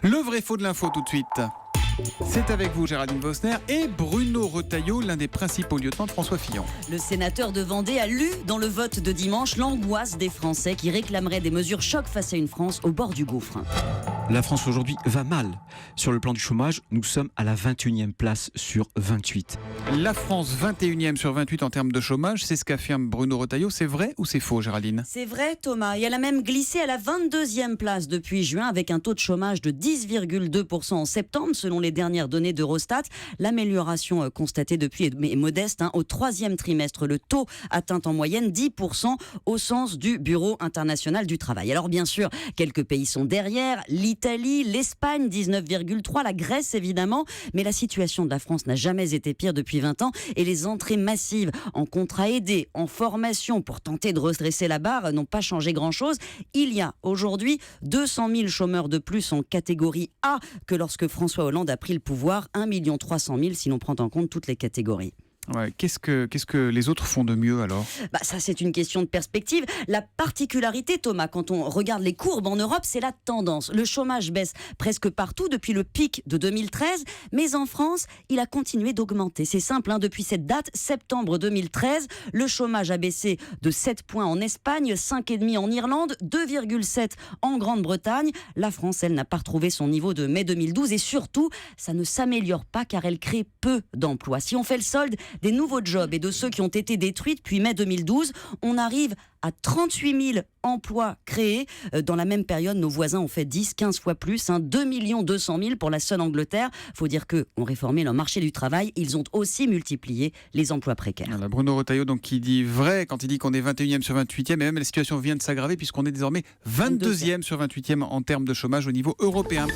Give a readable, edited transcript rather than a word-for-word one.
Le vrai faux de l'info tout de suite. C'est avec vous Géraldine Vosner et Bruno Retailleau, l'un des principaux lieutenants de François Fillon. Le sénateur de Vendée a lu dans le vote de dimanche l'angoisse des Français qui réclameraient des mesures choc face à une France au bord du gouffre. La France aujourd'hui va mal. Sur le plan du chômage, nous sommes à la 21e place sur 28. La France 21e sur 28 en termes de chômage, c'est ce qu'affirme Bruno Retailleau. C'est vrai ou c'est faux, Géraldine ? C'est vrai, Thomas, et elle a même glissé à la 22e place depuis juin avec un taux de chômage de 10,2% en septembre selon les dernières données d'Eurostat. L'amélioration constatée depuis est modeste. Au troisième trimestre, le taux atteint en moyenne 10% au sens du Bureau international du travail. Alors bien sûr, quelques pays sont derrière, l'Italie, l'Espagne 19,3%, la Grèce évidemment, mais la situation de la France n'a jamais été pire depuis 20 ans et les entrées massives en contrat aidé, en formation pour tenter de redresser la barre n'ont pas changé grand-chose. Il y a aujourd'hui 200 000 chômeurs de plus en catégorie A que lorsque François Hollande a pris le pouvoir, 1 300 000 si l'on prend en compte toutes les catégories. Ouais, qu'est-ce que les autres font de mieux alors ? Ça c'est une question de perspective. La particularité, Thomas, quand on regarde les courbes en Europe, c'est la tendance. Le chômage baisse presque partout depuis le pic de 2013, mais en France, il a continué d'augmenter. C'est simple, depuis cette date, septembre 2013, le chômage a baissé de 7 points en Espagne, 5,5 en Irlande, 2,7 en Grande-Bretagne. La France, elle, n'a pas retrouvé son niveau de mai 2012 et surtout, ça ne s'améliore pas car elle crée peu d'emplois. Si on fait le solde des nouveaux jobs et de ceux qui ont été détruits depuis mai 2012, on arrive à 38 000 emplois créés. Dans la même période, nos voisins ont fait 10-15 fois plus, 2 200 000 pour la seule Angleterre. Il faut dire qu'ont réformé leur marché du travail. Ils ont aussi multiplié les emplois précaires. Voilà, Bruno Retailleau donc, qui dit vrai quand il dit qu'on est 21e sur 28e, et même la situation vient de s'aggraver puisqu'on est désormais 22e sur 28e en termes de chômage au niveau européen.